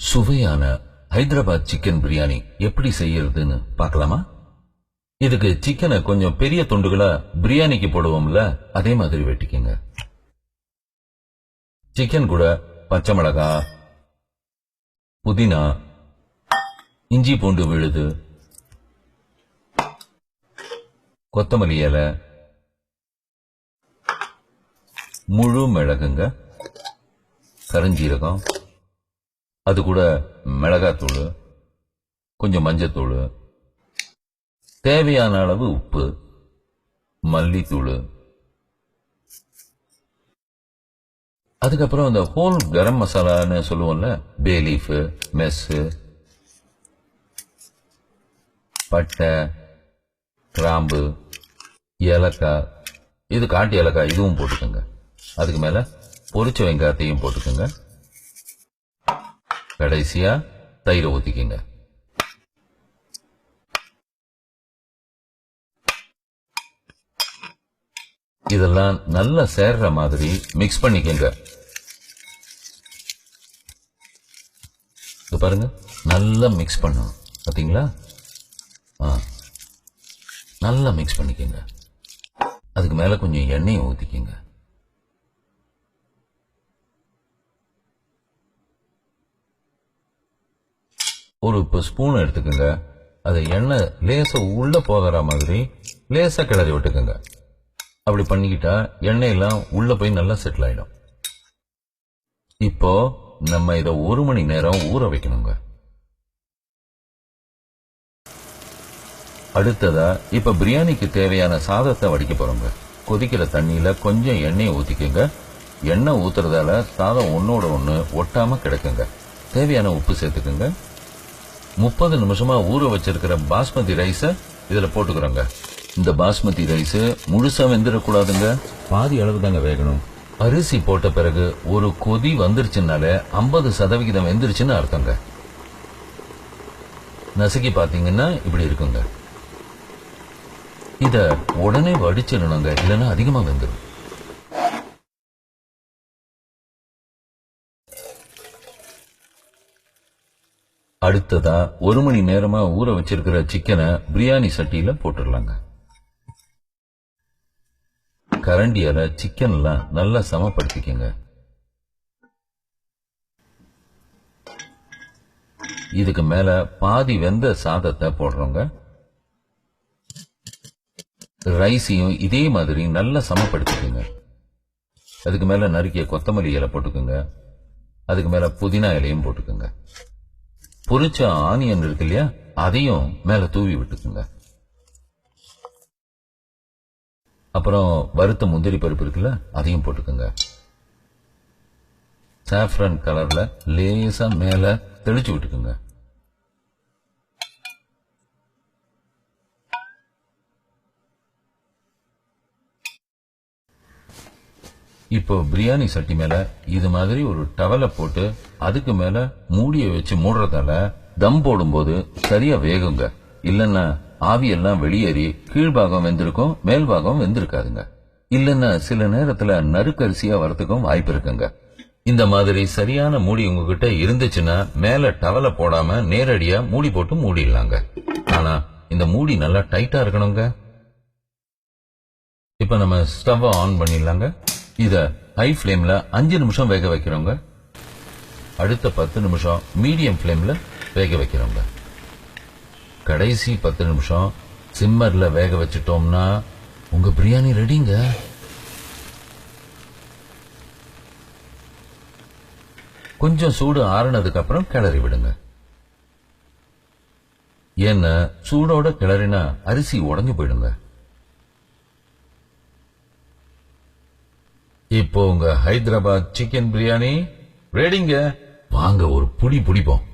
சுவையான ஹைதராபாத் சிக்கன் பிரியாணி எப்படி செய்யறதுன்னு பார்க்கலாமா? இதுக்கு சிக்கனை கொஞ்சம் பெரிய துண்டுகளா பிரியாணிக்கு போடுவோம்ல, அதே மாதிரி வெட்டிக்கங்க. சிக்கன் கூட பச்சை மிளகாய், புதினா, இஞ்சி பூண்டு விழுது, கொத்தமல்லி இலை, முழு மிளகுங்க, கருஞ்சீரகம், அது கூட மிளகாத்தூள், கொஞ்சம் மஞ்சத்தூள், தேவையான அளவு உப்பு, மல்லித்தூள், அதுக்கப்புறம் இந்த ஹோல் கரம் மசாலான்னு சொல்லுவோம்ல, பே லீஃப், மெஸ், பட்டை, கிராம்பு, ஏலக்காய், இது காட்டு ஏலக்காய், இதுவும் போட்டுக்கோங்க. அதுக்கு மேல பொரிச்ச வெங்காயத்தையும் போட்டுக்கோங்க. கடைசியா தயிரை ஊத்திக்கங்க. இதெல்லாம் நல்லா சேர்ற மாதிரி மிக்ஸ் பண்ணிக்கங்க. பாருங்க, நல்லா மிக்ஸ் பண்ணணும். பாத்தீங்களா? நல்லா மிக்ஸ் பண்ணிக்கங்க. அதுக்கு மேல கொஞ்சம் எண்ணெயை ஊத்திக்கங்க. ஒரு ஸ்பூன் எடுத்துக்கோங்க. அது எண்ணெய் லேசா உள்ள போகிற மாதிரி லேசா கிளறி விட்டுக்கோங்க. அப்படி பண்ணிக்கிட்டா எண்ணெய் எல்லாம் உள்ள போய் நல்லா செட்டில் ஆயிடும். இப்போ நம்ம இதை 1 மணி நேரம் ஊற வைக்கணுங்க. அடுத்ததா இப்ப பிரியாணிக்கு தேவையான சாதத்தை வடிக்க போறோங்க. கொதிக்கிற தண்ணியில கொஞ்சம் எண்ணெயை ஊத்திக்கங்க. எண்ணெய் ஊத்துறதால சாதம் ஒன்னோட ஒண்ணு ஒட்டாம கிடக்குங்க. தேவையான உப்பு சேர்த்துக்குங்க. 30 நிமிஷமா ஊற வச்சிருக்கிற பாஸ்மதி ரைஸ இதுல போட்டுக்கிறோங்க. இந்த பாஸ்மதி ரைஸ் முழுசா வெந்துடக்கூடாதுங்க, பாதி அளவு தாங்க வேகணும். அரிசி போட்ட பிறகு ஒரு கொதி வந்துருச்சுனாலே 50% வெந்துருச்சுன்னு அர்த்தங்க. நசுக்கி பாத்தீங்கன்னா இப்படி இருக்குங்க. இத உடனே வடிச்சிடணுங்க, இல்லைன்னா அதிகமா வெந்துடும். அடுத்ததா 1 மணி நேரமா ஊற வச்சிருக்கிற சிக்கனை பிரியாணி சட்டியில போட்டுடலாங்க. கரண்டியால சிக்கன் எல்லாம் நல்லா சமப்படுத்திக்கங்க. இதுக்கு மேல பாதி வெந்த சாதத்தை போடுறோங்க. ரைஸையும் இதே மாதிரி நல்லா சமப்படுத்திக்கங்க. அதுக்கு மேல நறுக்கிய கொத்தமல்லி இலை போட்டுக்கோங்க. அதுக்கு மேல புதினா இலையும் போட்டுக்கோங்க. பொரிச்ச ஆனியன் இருக்கு இல்லையா, அதையும் மேல தூவி விட்டுக்குங்க. அப்புறம் வறுத்த முந்திரி பருப்பு இருக்குல்ல, அதையும் போட்டுக்குங்க. சாஃப்ரன் கலர்ல லேசா மேல தெளிச்சு விட்டுக்குங்க. இப்போ பிரியாணி சட்டி மேல இது மாதிரி ஒரு டவலை போட்டு அதுக்கு மேல மூடிய வச்சு மூடுறதால தம் போடும்போது சரியா வேகுங்க. இல்லன்னா ஆவியெல்லாம் வெளியேறி கீழ்பாகம் வெந்திருக்கும், மேல் பாகம் வெந்திருக்காதுங்க. இல்லன்னா சில நேரத்துல நறுக்கரிசியா வரத்துக்கும் வாய்ப்பு இருக்குங்க. இந்த மாதிரி சரியான மூடி உங்ககிட்ட இருந்துச்சுன்னா மேல டவலை போடாம நேரடியா மூடி போட்டு மூடிடலாங்க. ஆனா இந்த மூடி நல்லா டைட்டா இருக்கணுங்க. இப்ப நம்ம ஸ்டவ் ஆன் பண்ணிடலாங்க. இத ஹை ஃபிளேம்ல 5 நிமிஷம் வேக வைக்கிறோங்க. அடுத்த 10 நிமிஷம் மீடியம் ஃபிளேம்ல வேக வைக்கிறோங்க. கடைசி 10 நிமிஷம் சிம்மர்ல வேக வச்சிட்டோம்னா உங்க பிரியாணி ரெடிங்க. கொஞ்சம் சூடு ஆறுனதுக்கு அப்புறம் கிளறி விடுங்க. ஏன்னா சூடோட கிளறினா அரிசி உடைஞ்சு போயிடுங்க. இப்போ உங்க ஹைதராபாத் சிக்கன் பிரியாணி ரெடிங்க. வாங்க ஒரு புடி புடிப்போம்.